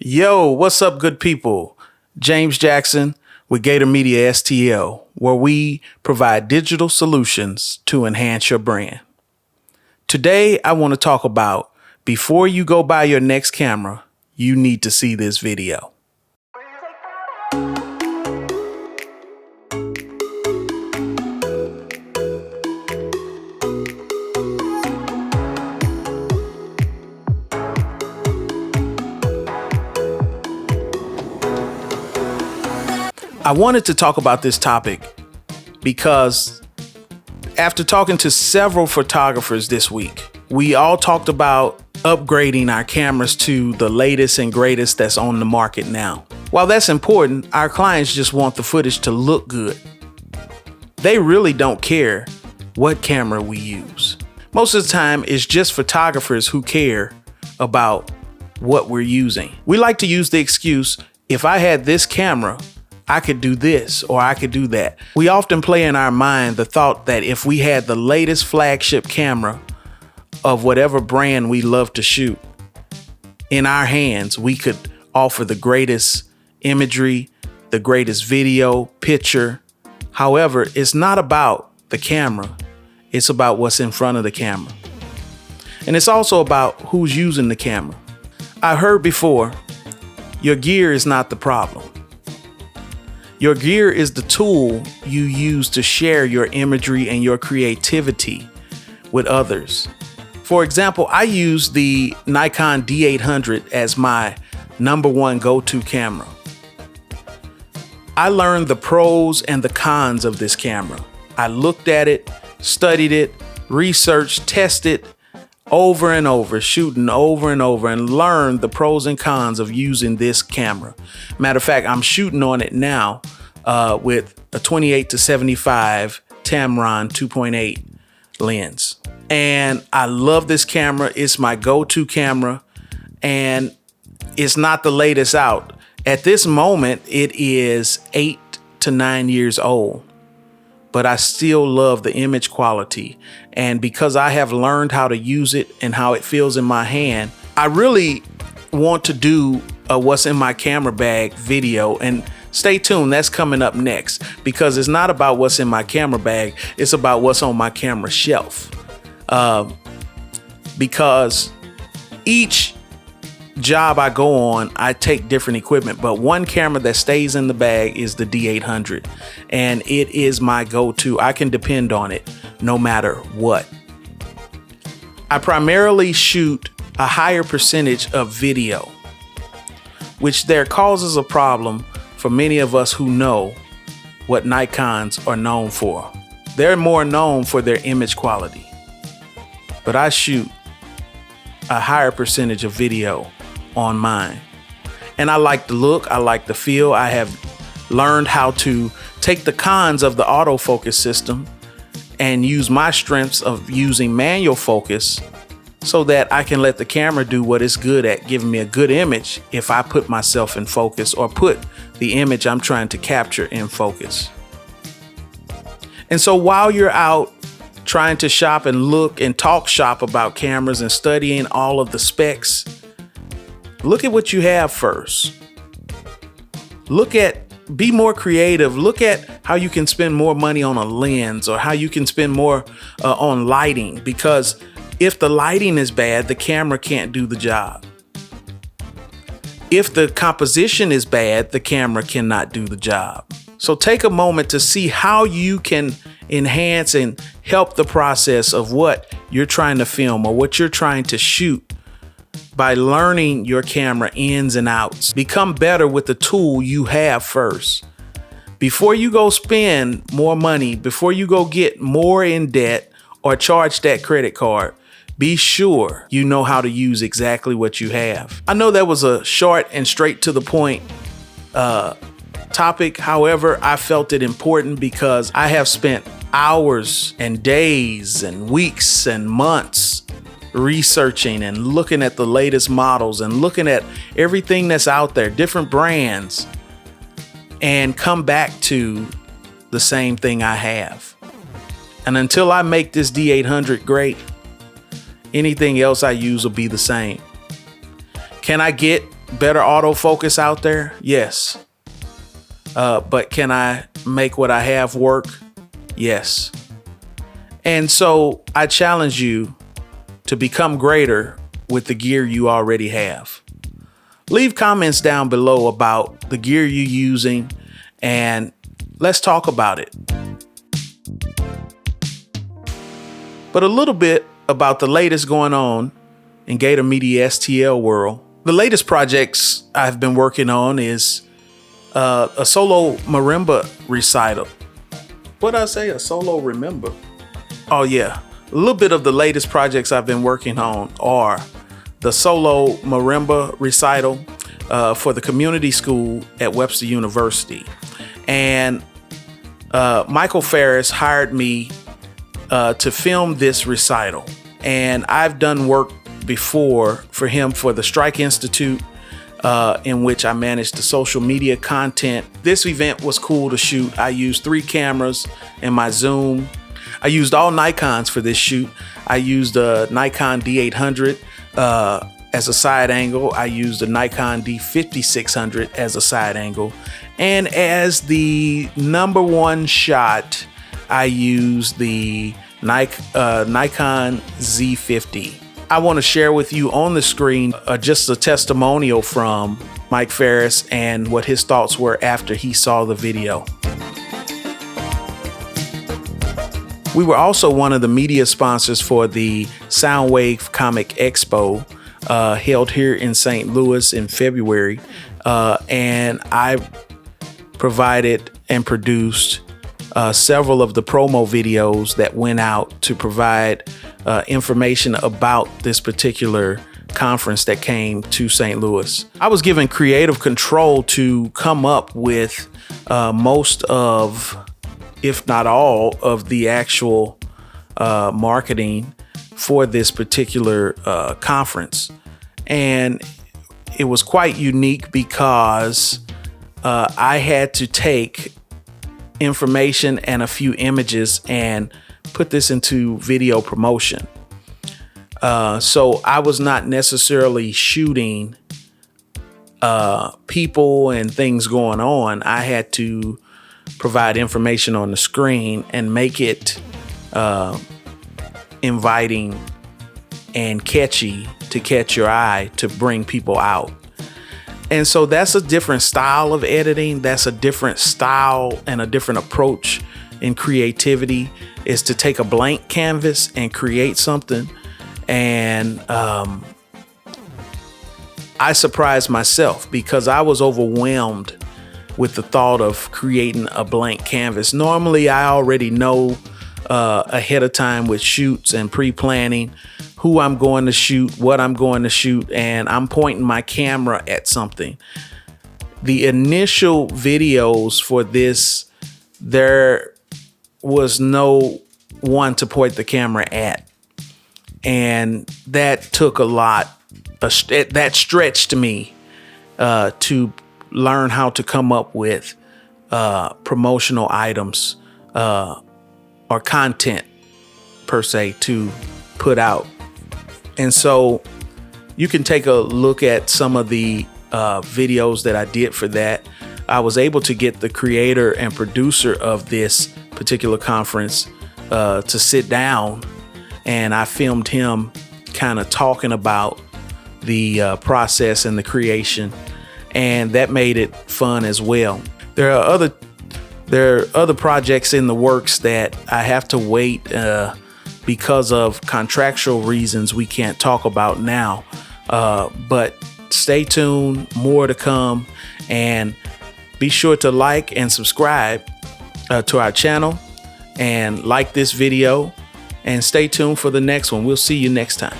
Yo, what's up, good people? James Jackson with Gator Media STL, where we provide digital solutions to enhance your brand. Today, I want to talk about before you go buy your next camera, you need to see this video. I wanted to talk about this topic because after talking to several photographers this week, we all talked about upgrading our cameras to the latest and greatest that's on the market now. While that's important, our clients just want the footage to look good. They really don't care what camera we use. Most of the time, it's just photographers who care about what we're using. We like to use the excuse, if I had this camera, I could do this or I could do that. We often play in our mind the thought that if we had the latest flagship camera of whatever brand we love to shoot in our hands, we could offer the greatest imagery, the greatest video, picture. However, it's not about the camera. It's about what's in front of the camera. And it's also about who's using the camera. I heard before, your gear is not the problem. Your gear is the tool you use to share your imagery and your creativity with others. For example, I use the Nikon D800 as my number one go-to camera. I learned the pros and the cons of this camera. I looked at it, studied it, researched, tested over and over, shooting over and over, and learned the pros and cons of using this camera. Matter of fact, I'm shooting on it now with a 28-75 Tamron 2.8 lens. And I love this camera. It's my go-to camera, and it's not the latest out. At this moment, it is 8 to 9 years old, but I still love the image quality. And because I have learned how to use it and how it feels in my hand, I really want to do a what's in my camera bag video. And stay tuned, that's coming up next, because it's not about what's in my camera bag, it's about what's on my camera shelf. Because each job I go on, I take different equipment, but one camera that stays in the bag is the D800, and it is my go-to. I can depend on it no matter what. I primarily shoot a higher percentage of video, which there causes a problem for many of us who know what Nikons are known for. They're more known for their image quality, but I shoot a higher percentage of video on mine. And I like the look, I like the feel. I have learned how to take the cons of the autofocus system and use my strengths of using manual focus so that I can let the camera do what it's good at, giving me a good image if I put myself in focus or put the image I'm trying to capture in focus. And so while you're out trying to shop and look and talk shop about cameras and studying all of the specs, look at what you have first. Be more creative. Look at how you can spend more money on a lens or how you can spend more on lighting, because if the lighting is bad, the camera can't do the job. If the composition is bad, the camera cannot do the job. So take a moment to see how you can enhance and help the process of what you're trying to film or what you're trying to shoot by learning your camera ins and outs. Become better with the tool you have first. Before you go spend more money, before you go get more in debt or charge that credit card, be sure you know how to use exactly what you have. I know that was a short and straight to the point topic. However, I felt it important because I have spent hours and days and weeks and months researching and looking at the latest models and looking at everything that's out there, different brands, and come back to the same thing I have. And until I make this D800 great, anything else I use will be the same. Can I get better autofocus out there? Yes. But can I make what I have work? Yes. And so I challenge you to become greater with the gear you already have. Leave comments down below about the gear you're using and let's talk about it. But a little bit about the latest going on in Gator Media STL world. The latest projects I've been working on is a solo marimba recital. What did I say? A solo marimba? Oh yeah. A little bit of the latest projects I've been working on are the solo marimba recital for the community school at Webster University. And Michael Ferris hired me to film this recital. And I've done work before for him for the Strike Institute, in which I managed the social media content. This event was cool to shoot. I used 3 cameras and my Zoom. I used all Nikons for this shoot. I used a Nikon D800 as a side angle. I used a Nikon D5600 as a side angle. And as the #1 shot, I used the Nikon Z50. I want to share with you on the screen just a testimonial from Mike Ferris and what his thoughts were after he saw the video. We were also one of the media sponsors for the Soundwave Comic Expo held here in St. Louis in February. And I provided and produced several of the promo videos that went out to provide information about this particular conference that came to St. Louis. I was given creative control to come up with most of, if not all, of the actual marketing for this particular conference. And it was quite unique because I had to take information and a few images and put this into video promotion. So I was not necessarily shooting people and things going on. I had to provide information on the screen and make it inviting and catchy to catch your eye, to bring people out. And so that's a different style of editing. That's a different style and a different approach in creativity, is to take a blank canvas and create something. And I surprised myself because I was overwhelmed with the thought of creating a blank canvas. Normally, I already know ahead of time with shoots and pre-planning who I'm going to shoot, what I'm going to shoot, and I'm pointing my camera at something. The initial videos for this, there was no one to point the camera at. And that took a lot, that stretched me to learn how to come up with promotional items or content per se to put out. And so you can take a look at some of the videos that I did for that. I was able to get the creator and producer of this particular conference to sit down, and I filmed him kind of talking about the process and the creation, and that made it fun as well. There are other projects in the works that I have to wait because of contractual reasons we can't talk about now. But stay tuned, more to come, and be sure to like and subscribe to our channel and like this video, and stay tuned for the next one. We'll see you next time.